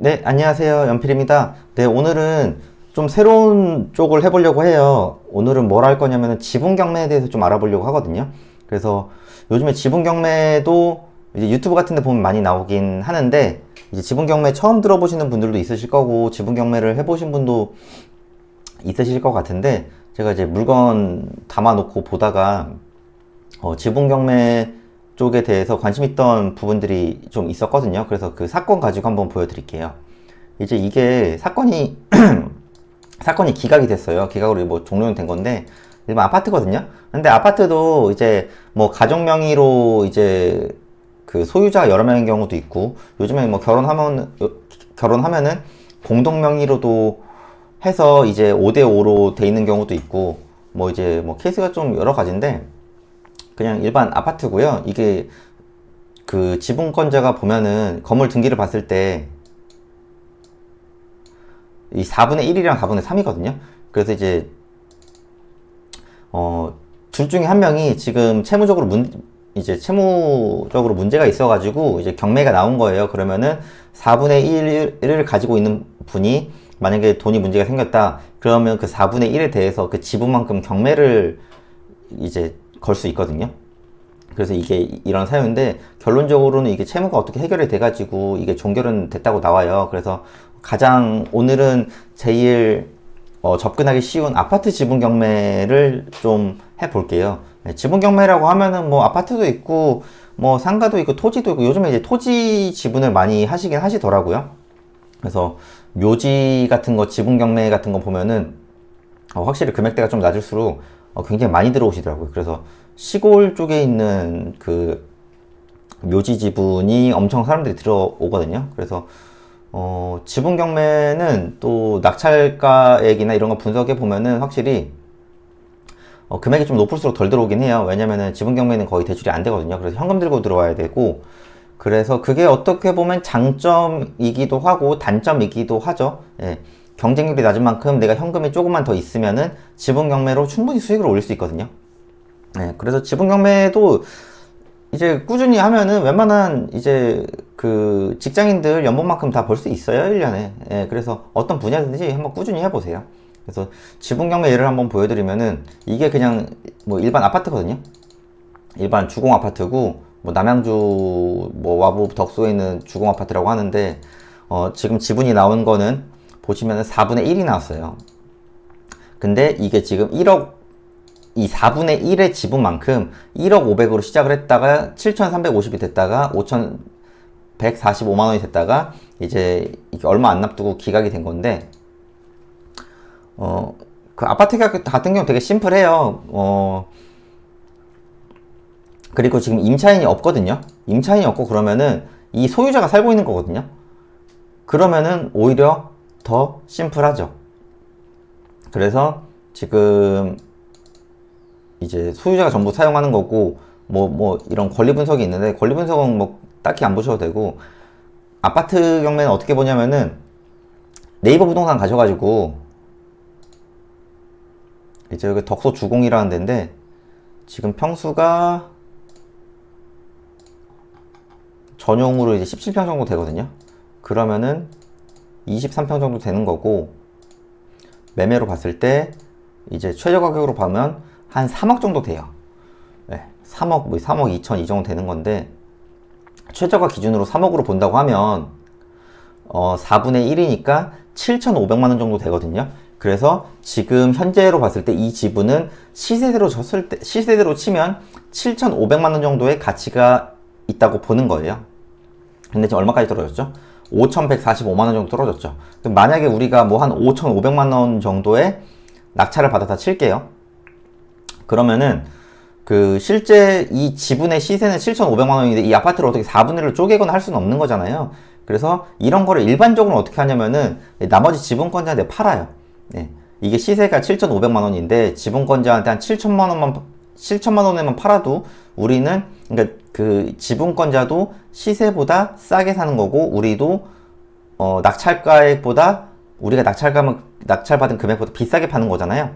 네, 안녕하세요. 연필입니다. 네, 오늘은 좀 새로운 쪽을 해보려고 해요. 오늘은 뭘 할 거냐면 지분 경매에 대해서 좀 알아보려고 하거든요. 그래서 요즘에 지분 경매도 이제 유튜브 같은 데 보면 많이 나오긴 하는데, 이제 지분 경매 처음 들어보시는 분들도 있으실 거고, 지분 경매를 해보신 분도 있으실 것 같은데, 제가 이제 물건 담아놓고 보다가, 지분 경매 쪽에 대해서 관심 있던 부분들이 좀 있었거든요. 그래서 그 사건 가지고 한번 보여드릴게요. 이제 이게 사건이 기각이 됐어요. 기각으로 뭐 종료는 된 건데, 일반 아파트거든요. 근데 아파트도 이제 뭐 가족 명의로 이제 그 소유자가 여러 명인 경우도 있고, 요즘에 뭐 결혼하면은 공동 명의로도 해서 이제 5대5로 돼 있는 경우도 있고, 뭐 이제 뭐 케이스가 좀 여러 가지인데, 그냥 일반 아파트고요. 이게 그 지분권자가 보면은 건물 등기를 봤을 때 이 4분의 1이랑 4분의 3이거든요. 그래서 이제 둘 중에 한 명이 지금 채무적으로 문제가 있어가지고 이제 경매가 나온 거예요. 그러면은 4분의 1을 가지고 있는 분이 만약에 돈이 문제가 생겼다. 그러면 그 4분의 1에 대해서 그 지분만큼 경매를 이제 걸 수 있거든요. 그래서 이게 이런 사유인데, 결론적으로는 이게 채무가 어떻게 해결이 돼가지고 이게 종결은 됐다고 나와요. 그래서 가장 오늘은 제일 접근하기 쉬운 아파트 지분 경매를 좀 해볼게요. 네, 지분 경매라고 하면은 뭐 아파트도 있고 뭐 상가도 있고 토지도 있고, 요즘에 이제 토지 지분을 많이 하시긴 하시더라고요. 그래서 묘지 같은 거 지분 경매 같은 거 보면은 확실히 금액대가 좀 낮을수록 굉장히 많이 들어오시더라고요. 그래서 시골 쪽에 있는 그 묘지 지분이 엄청 사람들이 들어오거든요. 그래서 지분 경매는 또 낙찰가액이나 이런 거 분석해 보면은 확실히 금액이 좀 높을수록 덜 들어오긴 해요. 왜냐면은 지분 경매는 거의 대출이 안 되거든요. 그래서 현금 들고 들어와야 되고, 그래서 그게 어떻게 보면 장점이기도 하고 단점이기도 하죠. 예. 경쟁률이 낮은 만큼 내가 현금이 조금만 더 있으면은 지분 경매로 충분히 수익을 올릴 수 있거든요. 예. 그래서 지분 경매도 이제 꾸준히 하면은 웬만한 이제 그 직장인들 연봉만큼 다 벌 수 있어요, 1년에. 예, 그래서 어떤 분야든지 한번 꾸준히 해보세요. 그래서 지분 경매 예를 한번 보여드리면은, 이게 그냥 뭐 일반 아파트거든요. 일반 주공 아파트고, 뭐 남양주 뭐 와부 덕소에 있는 주공 아파트라고 하는데, 지금 지분이 나온 거는 보시면은 4분의 1이 나왔어요. 근데 이게 지금 1억, 이 4분의 1의 지분만큼 1억 500으로 시작을 했다가 7,350이 됐다가 5,145만 원이 됐다가 이제 이게 얼마 안 납두고 기각이 된 건데, 그 아파트 계약 같은 경우 되게 심플해요. 그리고 지금 임차인이 없거든요. 임차인이 없고 그러면은 이 소유자가 살고 있는 거거든요. 그러면은 오히려 더 심플하죠. 그래서 지금 이제 소유자가 전부 사용하는 거고, 뭐 이런 권리 분석이 있는데, 권리 분석은 뭐 딱히 안 보셔도 되고, 아파트 경매는 어떻게 보냐면은 네이버 부동산 가셔가지고 이제 여기 덕소 주공이라는 데인데, 지금 평수가 전용으로 이제 17평 정도 되거든요. 그러면은 23평 정도 되는 거고, 매매로 봤을 때 이제 최저 가격으로 보면 한 3억 정도 돼요. 네, 3억, 뭐 3억 2천 이 정도 되는 건데, 최저가 기준으로 3억으로 본다고 하면 4분의 1이니까 7,500만 원 정도 되거든요. 그래서 지금 현재로 봤을 때 이 지분은 시세대로 치면 7,500만 원 정도의 가치가 있다고 보는 거예요. 근데 지금 얼마까지 떨어졌죠? 5,145만 원 정도 떨어졌죠. 만약에 우리가 뭐 한 5,500만 원 정도의 낙찰을 받아다 칠게요. 그러면은 그 실제 이 지분의 시세는 7,500만 원인데 이 아파트를 어떻게 4분의 1로 쪼개거나 할 수는 없는 거잖아요. 그래서 이런 거를 일반적으로 어떻게 하냐면은 나머지 지분권자한테 팔아요. 네. 이게 시세가 7,500만 원인데 지분권자한테 한 7천만 원에만 팔아도 우리는, 그러니까 그 지분권자도 시세보다 싸게 사는 거고, 우리도 낙찰가액보다, 우리가 낙찰받은 금액보다 비싸게 파는 거잖아요.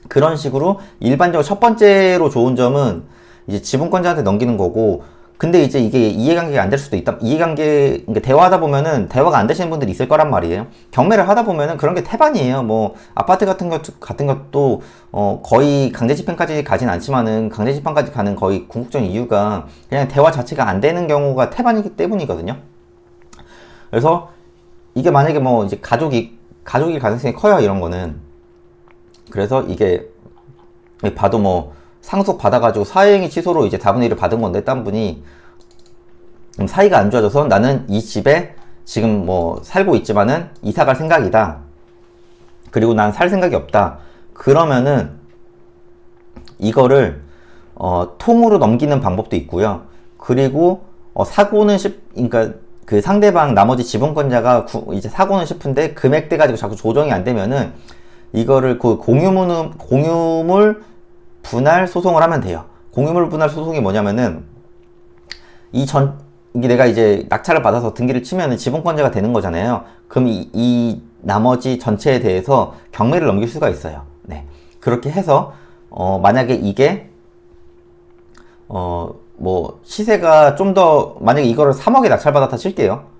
그런 식으로 일반적으로 첫 번째로 좋은 점은 이제 지분권자한테 넘기는 거고, 근데 이제 이게 이해관계가 안 될 수도 있다. 그러니까 대화하다 보면은 대화가 안 되시는 분들이 있을 거란 말이에요. 경매를 하다 보면은 그런 게 태반이에요. 뭐 아파트 같은 것도 거의 강제 집행까지 가진 않지만은 강제 집행까지 가는 거의 궁극적인 이유가 그냥 대화 자체가 안 되는 경우가 태반이기 때문이거든요. 그래서 이게 만약에 뭐 이제 가족일 가능성이 커요, 이런 거는. 그래서 이게 봐도 뭐 상속 받아가지고 사회행위 취소로 이제 4분의 1을 받은 건데, 딴 분이 사이가 안 좋아져서 나는 이 집에 지금 뭐 살고 있지만은 이사 갈 생각이다. 그리고 난 살 생각이 없다. 그러면은 이거를 통으로 넘기는 방법도 있고요. 그리고 그러니까 그 상대방 나머지 지분권자가 이제 사고는 싶은데 금액대 가지고 자꾸 조정이 안 되면은 이거를 그 공유물 분할 소송을 하면 돼요. 공유물 분할 소송이 뭐냐면은 이게 내가 이제 낙찰을 받아서 등기를 치면은 지분권자가 되는 거잖아요. 그럼 이 나머지 전체에 대해서 경매를 넘길 수가 있어요. 네. 그렇게 해서 만약에 이게 뭐 시세가 좀 더, 만약에 이거를 3억에 낙찰받았다 칠게요.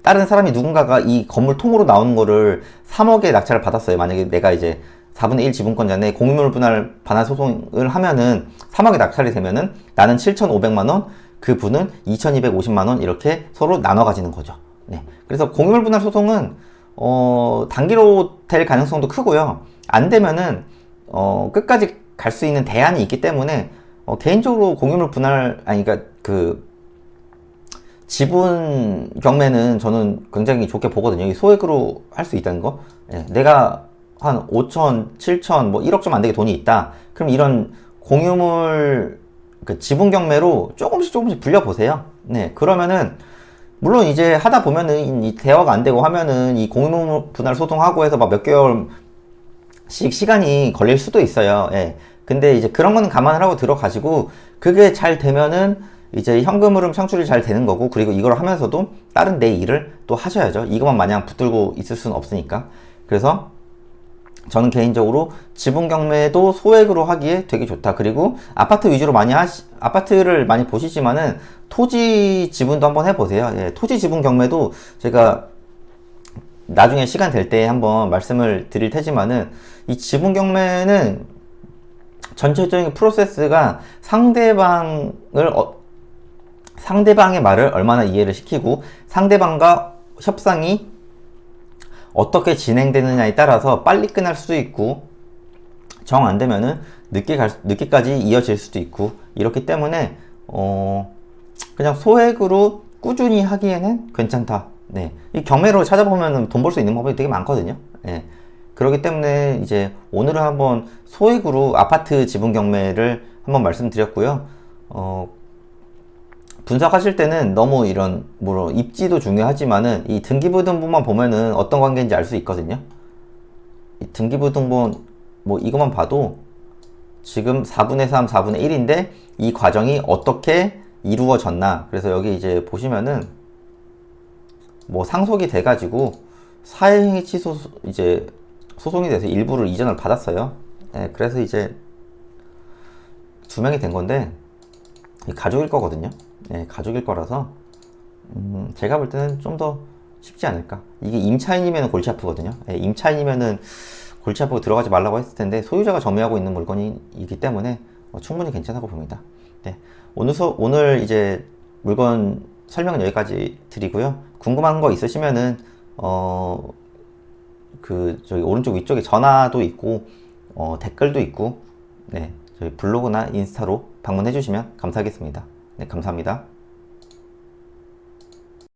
다른 사람이 누군가가 이 건물 통으로 나오는 거를 3억에 낙찰을 받았어요. 만약에 내가 이제 4분의 1 지분권자인데 공유물 분할 반환 소송을 하면은 3억에 낙찰이 되면은 나는 7,500만 원, 그 분은 2,250만 원, 이렇게 서로 나눠 가지는 거죠. 네. 그래서 공유물 분할 소송은 단기로 될 가능성도 크고요. 안 되면은 끝까지 갈 수 있는 대안이 있기 때문에 개인적으로 공유물 그러니까 그 지분 경매는 저는 굉장히 좋게 보거든요. 이 소액으로 할 수 있다는 거. 예, 내가 한 5천, 7천, 뭐 1억 좀 안 되게 돈이 있다. 그럼 이런 공유물 그 지분 경매로 조금씩 불려보세요. 네, 그러면은 물론 이제 하다 보면은 이 대화가 안 되고 하면은 이 공유물 분할 소송하고 해서 막 몇 개월씩 시간이 걸릴 수도 있어요. 예. 근데 이제 그런 거는 감안을 하고 들어가시고, 그게 잘 되면은 이제 현금 흐름 창출이 잘 되는 거고, 그리고 이걸 하면서도 다른 내 일을 또 하셔야죠. 이것만 마냥 붙들고 있을 수는 없으니까. 그래서 저는 개인적으로 지분 경매도 소액으로 하기에 되게 좋다. 그리고 아파트 위주로 아파트를 많이 보시지만은 토지 지분도 한번 해보세요. 예, 토지 지분 경매도 제가 나중에 시간 될 때 한번 말씀을 드릴 테지만은, 이 지분 경매는 전체적인 프로세스가 상대방의 말을 얼마나 이해를 시키고 상대방과 협상이 어떻게 진행되느냐에 따라서 빨리 끝날 수도 있고, 정 안 되면은 늦게까지 이어질 수도 있고, 이렇기 때문에 그냥 소액으로 꾸준히 하기에는 괜찮다. 네. 이 경매로 찾아보면은 돈 벌 수 있는 방법이 되게 많거든요. 네. 그렇기 때문에 이제 오늘은 한번 소액으로 아파트 지분 경매를 한번 말씀드렸고요. 분석하실 때는 너무 이런 입지도 중요하지만은 이 등기부등본만 보면은 어떤 관계인지 알 수 있거든요. 이 등기부등본 뭐 이것만 봐도 지금 4분의 3, 4분의 1인데 이 과정이 어떻게 이루어졌나. 그래서 여기 이제 보시면은 뭐 상속이 돼가지고 사회행위 취소 이제 소송이 돼서 일부를 이전을 받았어요. 네, 그래서 이제 2명이 된 건데 가족일 거거든요. 네, 가족일 거라서 제가 볼 때는 좀 더 쉽지 않을까. 이게 임차인이면 골치 아프거든요. 네, 임차인이면은 골치 아프고 들어가지 말라고 했을 텐데 소유자가 점유하고 있는 물건이기 때문에 충분히 괜찮다고 봅니다. 네, 오늘 이제 물건 설명은 여기까지 드리고요. 궁금한 거 있으시면은 저기 오른쪽 위쪽에 전화도 있고 댓글도 있고, 네, 저희 블로그나 인스타로 방문해 주시면 감사하겠습니다. 네, 감사합니다.